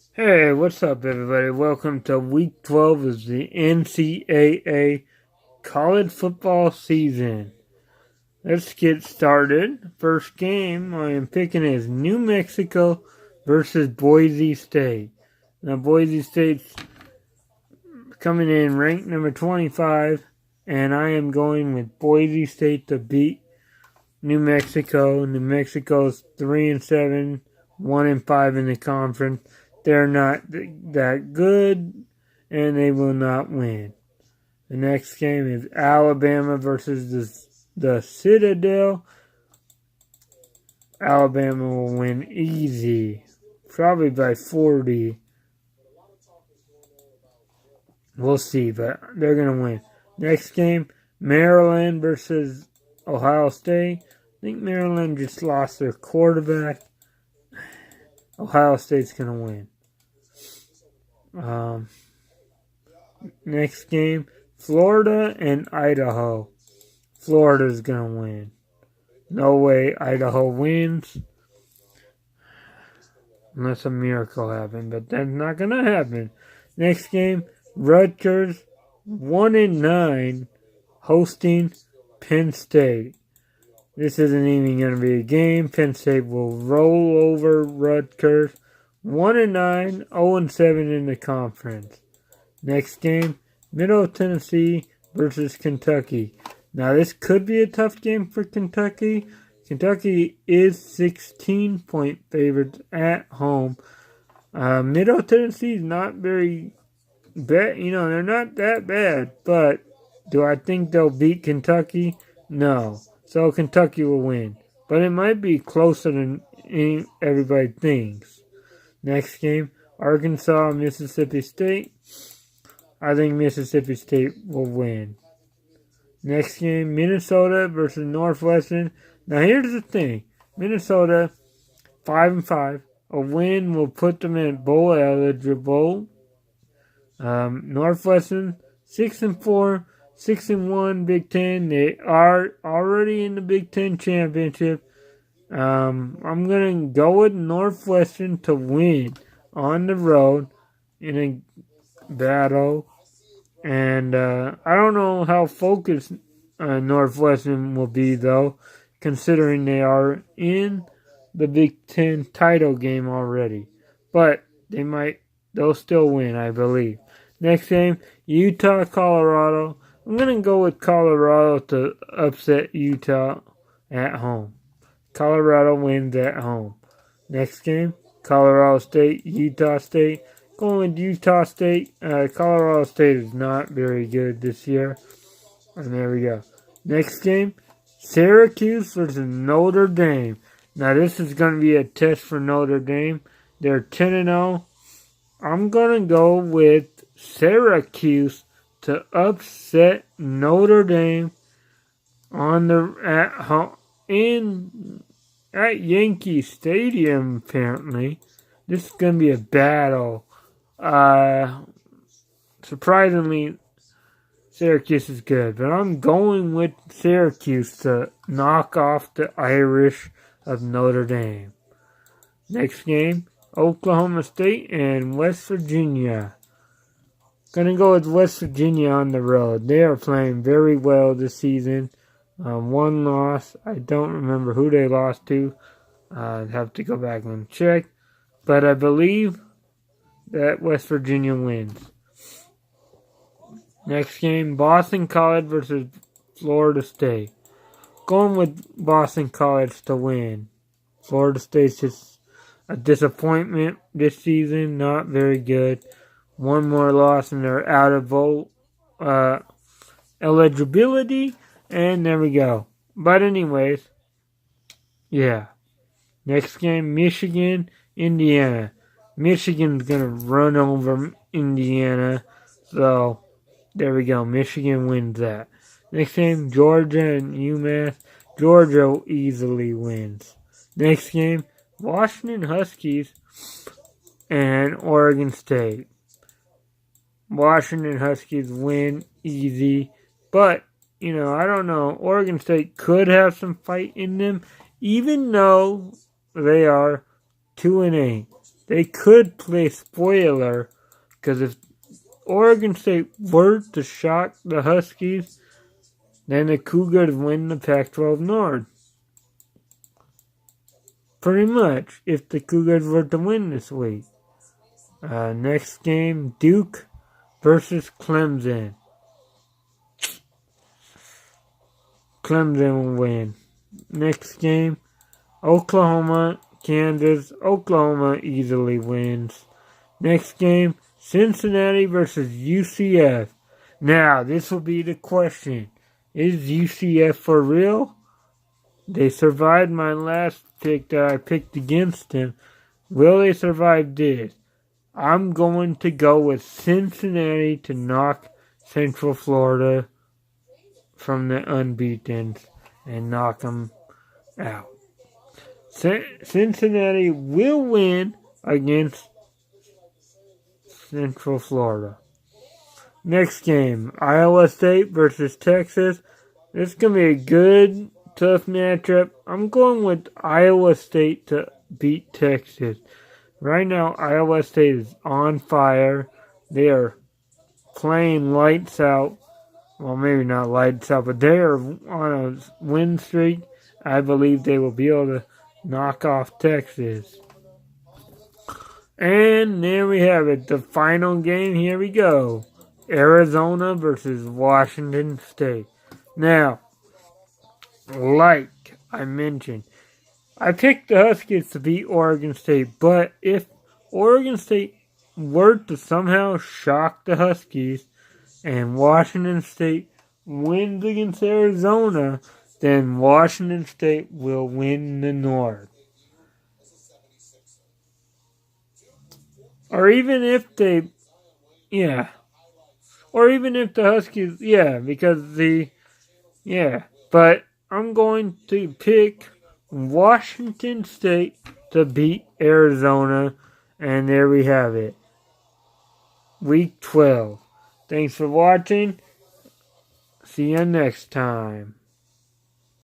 Hey, what's up, everybody? Welcome to Week 12 of the NCAA college football season. Let's get started. First game I am picking is New Mexico versus Boise State. Now, Boise State's coming in ranked number 25, and I am going with Boise State to beat New Mexico. New Mexico's 3-7, 1-5 in the conference. They're not that good, and they will not win. The next game is Alabama versus the Citadel. Alabama will win easy, probably by 40. We'll see, but they're going to win. Next game, Maryland versus Ohio State. I think Maryland just lost their quarterback. Ohio State's going to win. Next game, Florida and Idaho. Florida's going to win. No way Idaho wins. Unless a miracle happens, but that's not going to happen. Next game, Rutgers 1-9 hosting Penn State. This isn't even going to be a game. Penn State will roll over Rutgers. 1-9, 0-7 in the conference. Next game, Middle Tennessee versus Kentucky. Now this could be a tough game for Kentucky. Kentucky is 16-point favorites at home. Middle Tennessee is not very bad. They're not that bad. But do I think they'll beat Kentucky? No. So Kentucky will win. But it might be closer than everybody thinks. Next game, Arkansas, Mississippi State. I think Mississippi State will win. Next game, Minnesota versus Northwestern. Now here's the thing. Minnesota, 5-5. A win will put them in bowl eligible. Northwestern, 6-4. 6-1 Big Ten. They are already in the Big Ten championship. I'm going to go with Northwestern to win on the road in a battle. And I don't know how focused Northwestern will be, though, considering they are in the Big Ten title game already. But they'll still win, I believe. Next game, Utah, Colorado. I'm going to go with Colorado to upset Utah at home. Colorado wins at home. Next game, Colorado State, Utah State. Going with Utah State. Colorado State is not very good this year. And there we go. Next game, Syracuse versus Notre Dame. Now this is going to be a test for Notre Dame. They're 10-0. I'm going to go with Syracuse to upset Notre Dame at Yankee Stadium. Apparently, this is going to be a battle. Surprisingly, Syracuse is good, but I'm going with Syracuse to knock off the Irish of Notre Dame. Next game, Oklahoma State and West Virginia. Gonna go with West Virginia on the road. They are playing very well this season. One loss. I don't remember who they lost to. I'd have to go back and check. But I believe that West Virginia wins. Next game, Boston College versus Florida State. Going with Boston College to win. Florida State's just a disappointment this season. Not very good. One more loss and they're out of bowl eligibility. And there we go. But anyways, yeah. Next game, Michigan, Indiana. Michigan's going to run over Indiana. So, there we go. Michigan wins that. Next game, Georgia and UMass. Georgia easily wins. Next game, Washington Huskies and Oregon State. Washington Huskies win easy. But, I don't know. Oregon State could have some fight in them. Even though they are 2-8. they could play spoiler, because if Oregon State were to shock the Huskies, then the Cougars win the Pac-12 North. Pretty much, if the Cougars were to win this week. Next game, Duke versus Clemson. Clemson will win. Next game, Oklahoma, Kansas. Oklahoma easily wins. Next game, Cincinnati versus UCF. Now, this will be the question. Is UCF for real? They survived my last pick that I picked against them. Will they survive this? I'm going to go with Cincinnati to knock Central Florida from the unbeatens and knock them out. Cincinnati will win against Central Florida. Next game, Iowa State versus Texas. This is going to be a good, tough matchup. I'm going with Iowa State to beat Texas. Right now, Iowa State is on fire. They are playing lights out. Well, maybe not lights out, but they are on a win streak. I believe they will be able to knock off Texas. And there we have it. The final game. Here we go. Arizona versus Washington State. Now, like I mentioned, I picked the Huskies to beat Oregon State, but if Oregon State were to somehow shock the Huskies and Washington State wins against Arizona, then Washington State will win the North. Or even if they, or even if the Huskies, but I'm going to pick Washington State to beat Arizona, and there we have it. Week 12. Thanks for watching. See you next time.